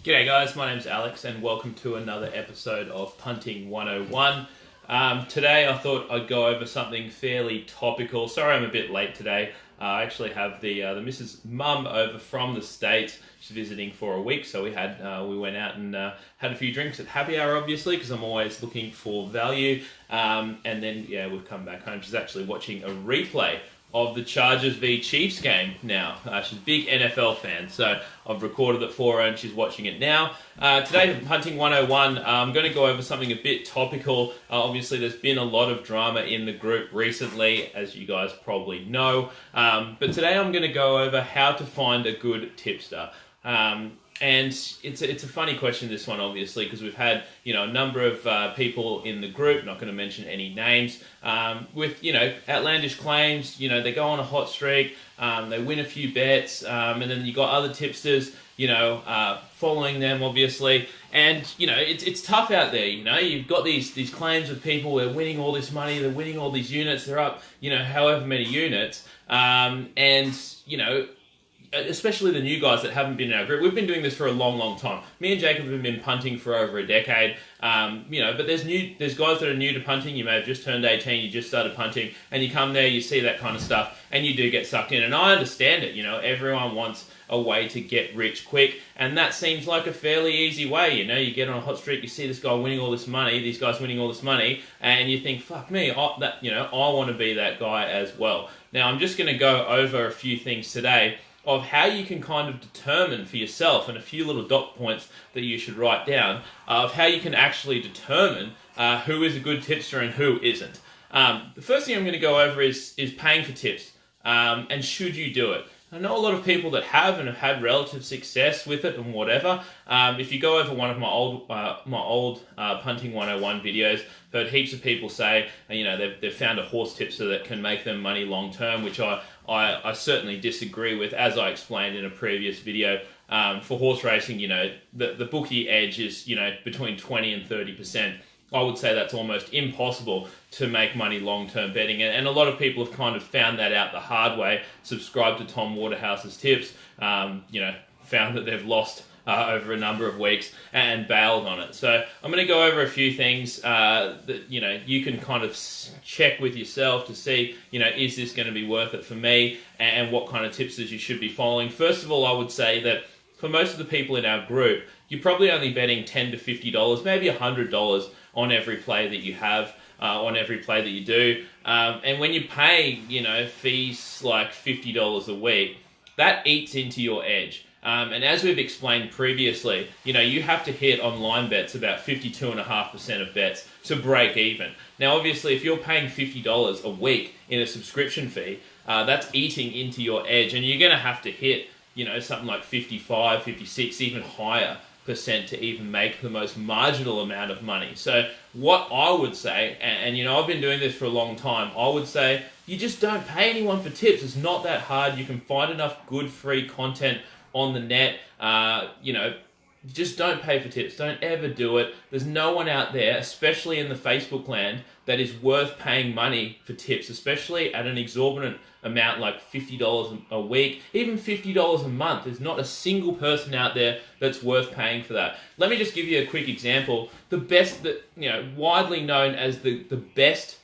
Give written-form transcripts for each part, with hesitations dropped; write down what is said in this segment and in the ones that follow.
G'day guys, my name's Alex and welcome to another episode of Punting 101. Today I thought I'd go over something fairly topical. Sorry I'm a bit late today. I actually have the Mrs. Mum over from the States. She's visiting for a week, so we went out and had a few drinks at happy hour, obviously, because I'm always looking for value. And then we've come back home. She's actually watching a replay of the Chargers v Chiefs game now. She's a big NFL fan, so I've recorded it for her and she's watching it now. Today, Punting 101, I'm going to go over something a bit topical. Obviously, there's been a lot of drama in the group recently, as you guys probably know. But today I'm going to go over how to find a good tipster. And it's a funny question, this one, obviously, because we've had a number of people in the group, not going to mention any names, with outlandish claims. They go on a hot streak, they win a few bets, and then you got other tipsters following them, obviously, and it's tough out there. You've got these claims of people, they're winning all this money, they're winning all these units, they're up however many units, and especially the new guys that haven't been in our group. We've been doing this for a long time. Me and Jacob have been punting for over a decade. But there's guys that are new to punting. You may have just turned 18, you just started punting, and you come there, you see that kind of stuff, and you do get sucked in. And I understand it. Everyone wants a way to get rich quick, and that seems like a fairly easy way. You get on a hot streak, you see this guy winning all this money, these guys winning all this money, and you think, fuck me, I want to be that guy as well. Now, I'm just going to go over a few things today of how you can kind of determine for yourself, and a few little dot points that you should write down, of how you can actually determine who is a good tipster and who isn't. The first thing I'm going to go over is paying for tips, and should you do it. I know a lot of people that have and have had relative success with it and whatever. If you go over one of my old Punting 101 videos, I've heard heaps of people say, they've found a horse tipster that can make them money long term, which I certainly disagree with, as I explained in a previous video. For horse racing, the bookie edge is between 20 and 30%. I would say that's almost impossible to make money long-term betting. And a lot of people have kind of found that out the hard way, subscribed to Tom Waterhouse's tips, found that they've lost over a number of weeks and bailed on it. So I'm going to go over a few things that you can kind of check with yourself to see, is this going to be worth it for me, and what kind of tipsters you should be following. First of all, I would say that for most of the people in our group, you're probably only betting $10 to $50, maybe $100 on every play that you have, on every play that you do. And when you pay, fees like $50 a week, that eats into your edge. And as we've explained previously, you have to hit on line bets about 52.5% of bets to break even. Now, obviously, if you're paying $50 a week in a subscription fee, that's eating into your edge, and you're going to have to hit, something like 55, 56, even higher percent to even make the most marginal amount of money. So what I would say, and I've been doing this for a long time, I would say you just don't pay anyone for tips. It's not that hard. You can find enough good free content on the net. Just don't pay for tips. Don't ever do it. There's no one out there, especially in the Facebook land, that is worth paying money for tips, especially at an exorbitant amount like $50 a week, even $50 a month. There's not a single person out there that's worth paying for that. Let me just give you a quick example. The best, widely known as the best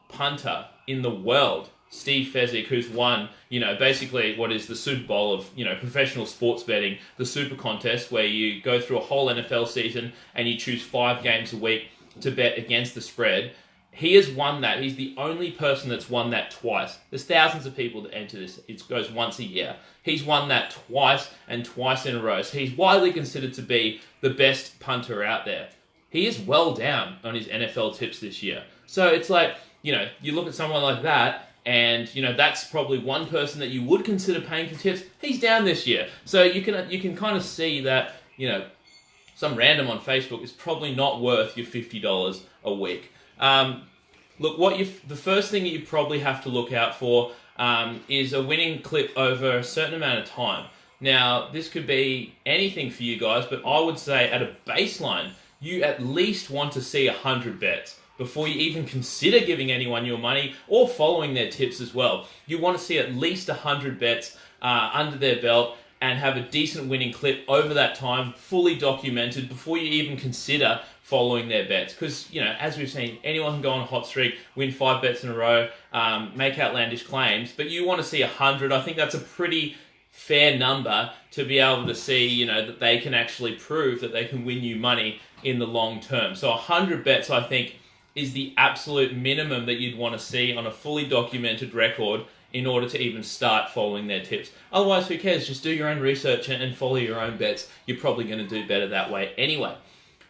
punter in the world, Steve Fezzik, who's won, basically what is the Super Bowl of, professional sports betting, the Super Contest, where you go through a whole NFL season and you choose 5 games a week to bet against the spread. He has won that. He's the only person that's won that twice. There's thousands of people that enter this. It goes once a year. He's won that twice and twice in a row. So he's widely considered to be the best punter out there. He is well down on his NFL tips this year. So it's like, you look at someone like that, and that's probably one person that you would consider paying for tips. He's down this year, so you can kind of see that some random on Facebook is probably not worth your $50 a week. Look, the first thing that you probably have to look out for is a winning clip over a certain amount of time. Now, this could be anything for you guys, but I would say at a baseline, you at least want to see 100 bets before you even consider giving anyone your money or following their tips as well. You want to see at least 100 bets under their belt and have a decent winning clip over that time, fully documented before you even consider following their bets. Because, you know, as we've seen, anyone can go on a hot streak, win 5 bets in a row, make outlandish claims, but you want to see 100. I think that's a pretty fair number to be able to see, you know, that they can actually prove that they can win you money in the long term. So 100 bets, I think, is the absolute minimum that you'd want to see on a fully documented record in order to even start following their tips. Otherwise, who cares? Just do your own research and follow your own bets. You're probably going to do better that way anyway.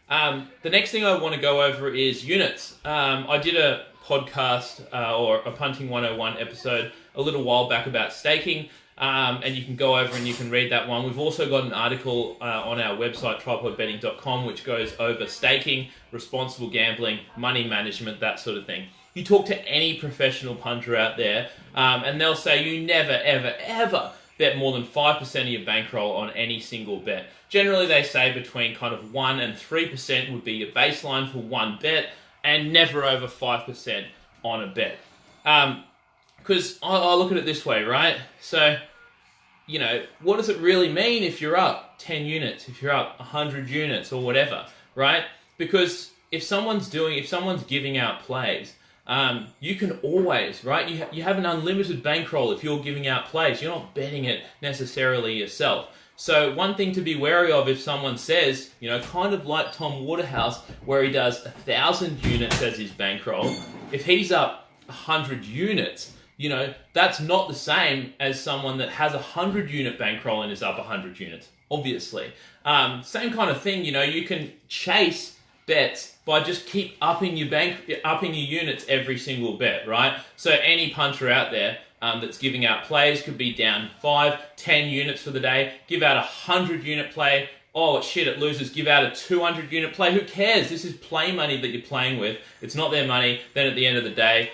The next thing I want to go over is units. I did a podcast or a Punting 101 episode a little while back about staking, and you can go over and you can read that one. We've also got an article on our website, TRYPODbetting.com, which goes over staking, responsible gambling, money management, that sort of thing. You talk to any professional punter out there, and they'll say you never, ever, ever bet more than 5% of your bankroll on any single bet. Generally, they say between kind of 1 and 3% would be your baseline for one bet, and never over 5% on a bet. Because I look at it this way, right? So, you know, what does it really mean if you're up 10 units, if you're up 100 units or whatever, right? Because if someone's giving out plays, you can always, right? You have an unlimited bankroll if you're giving out plays. You're not betting it necessarily yourself. So one thing to be wary of if someone says, you know, kind of like Tom Waterhouse, where he does 1,000 units as his bankroll, if he's up 100 units, you know, that's not the same as someone that has 100 unit bankroll and is up 100 units, obviously. Same kind of thing, you know, you can chase bets by just keep upping your units every single bet, right? So any punter out there that's giving out plays could be down 5, 10 units for the day, give out a 100 unit play. Oh shit, it loses, give out a 200 unit play. Who cares? This is play money that you're playing with. It's not their money. Then at the end of the day,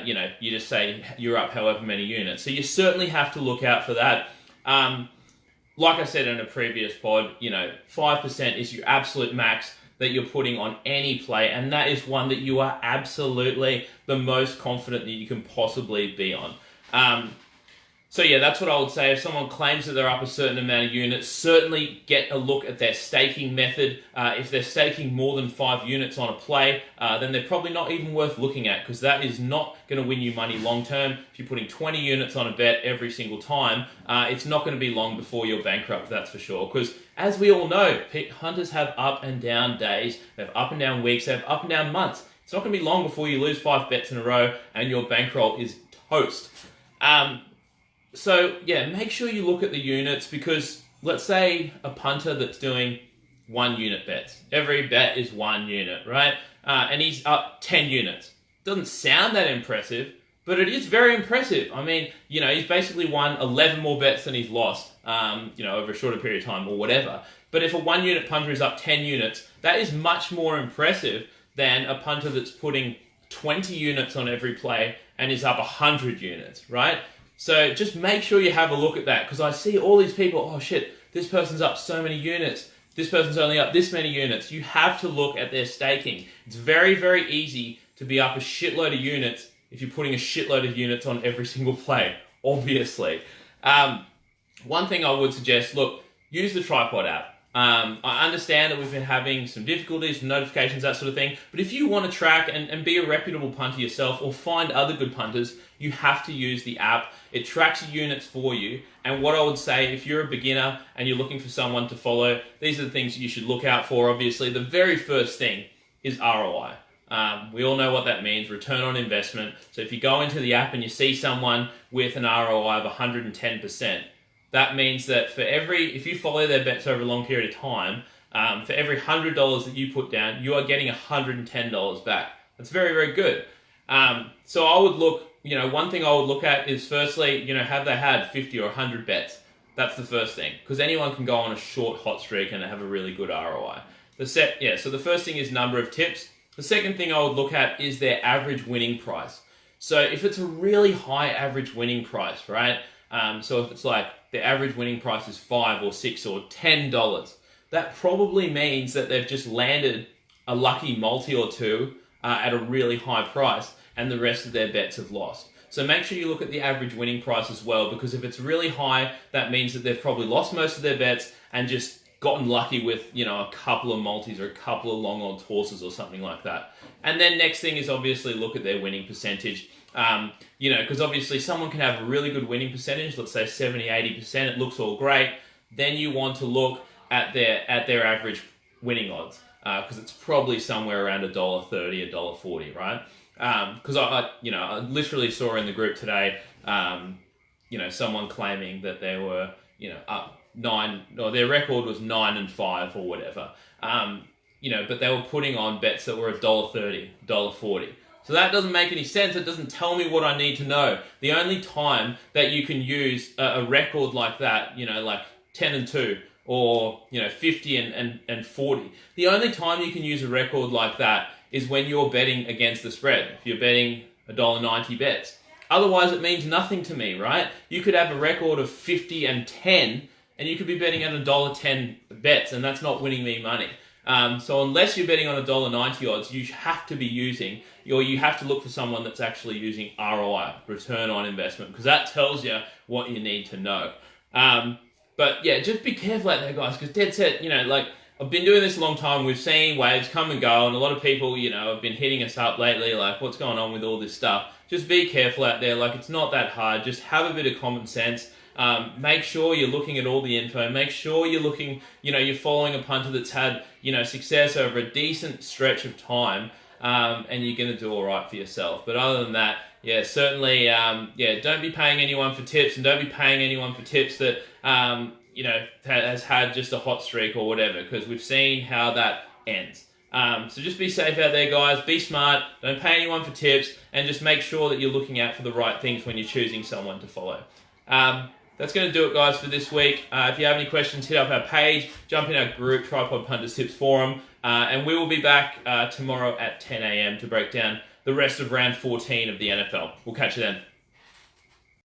you know, you just say you're up however many units. So you certainly have to look out for that. Like I said in a previous pod, you know, 5% is your absolute max that you're putting on any play, and that is one that you are absolutely the most confident that you can possibly be on. So yeah, that's what I would say. If someone claims that they're up a certain amount of units, certainly get a look at their staking method. If they're staking more than 5 units on a play, then they're probably not even worth looking at, because that is not going to win you money long term. If you're putting 20 units on a bet every single time, it's not going to be long before you're bankrupt, that's for sure. Because as we all know, hunters have up and down days, they have up and down weeks, they have up and down months. It's not going to be long before you lose 5 bets in a row and your bankroll is toast. So yeah, make sure you look at the units, because let's say a punter that's doing 1 unit bets. Every bet is 1 unit, right? And he's up 10 units. Doesn't sound that impressive, but it is very impressive. I mean, you know, he's basically won 11 more bets than he's lost, you know, over a shorter period of time or whatever. But if a 1 unit punter is up 10 units, that is much more impressive than a punter that's putting 20 units on every play and is up 100 units, right? So just make sure you have a look at that, because I see all these people, oh shit, this person's up so many units, this person's only up this many units. You have to look at their staking. It's very, very easy to be up a shitload of units if you're putting a shitload of units on every single play, obviously. One thing I would suggest, look, use the TRYPOD app. I understand that we've been having some difficulties, notifications, that sort of thing, but if you want to track and be a reputable punter yourself, or find other good punters, you have to use the app. It tracks your units for you, and what I would say, if you're a beginner and you're looking for someone to follow, these are the things you should look out for, obviously. The very first thing is ROI. We all know what that means, return on investment. So if you go into the app and you see someone with an ROI of 110%, that means that if you follow their bets over a long period of time, for every $100 that you put down, you are getting $110 back. That's very, very good. So I would look, you know, one thing I would look at is, firstly, you know, have they had 50 or 100 bets? That's the first thing, because anyone can go on a short hot streak and have a really good ROI. So the first thing is number of tips. The second thing I would look at is their average winning price. So if it's a really high average winning price, right? So if it's like the average winning price is $5 or $6 or $10, that probably means that they've just landed a lucky multi or two at a really high price, and the rest of their bets have lost. So make sure you look at the average winning price as well, because if it's really high, that means that they've probably lost most of their bets and just gotten lucky with, a couple of multis or a couple of long odds horses or something like that. And then next thing is obviously look at their winning percentage. Because obviously someone can have a really good winning percentage, let's say 70, 80%, it looks all great. Then you want to look at their average winning odds, because it's probably somewhere around $1.30, $1.40, right? Because I literally saw in the group today, someone claiming that they were, up 9, or their record was 9-5 or whatever. But they were putting on bets that were $1.30, $1.40. So that doesn't make any sense. It doesn't tell me what I need to know. The only time that you can use a record like that, like 10-2 or 50 and 40, the only time you can use a record like that is when you're betting against the spread. If you're betting $1.90 bets. Otherwise, it means nothing to me, right? You could have a record of 50 and 10, and you could be betting at $1.10 bets, and that's not winning me money. So unless you're betting on $1.90 odds, you have to be using, or you have to look for someone that's actually using ROI, return on investment, because that tells you what you need to know. But yeah, just be careful out there, guys, because dead set, I've been doing this a long time. We've seen waves come and go, and a lot of people, have been hitting us up lately, like, what's going on with all this stuff? Just be careful out there. Like, it's not that hard. Just have a bit of common sense. Make sure you're looking at all the info. Make sure you're looking, you're following a punter that's had, success over a decent stretch of time, and you're going to do all right for yourself. But other than that, yeah, certainly, don't be paying anyone for tips, and don't be paying anyone for tips that, has had just a hot streak or whatever, because we've seen how that ends. So just be safe out there, guys. Be smart. Don't pay anyone for tips, and just make sure that you're looking out for the right things when you're choosing someone to follow. That's going to do it, guys, for this week. If you have any questions, hit up our page, jump in our group, Tripod Punters Tips Forum, and we will be back tomorrow at 10 a.m. to break down the rest of round 14 of the NFL. We'll catch you then.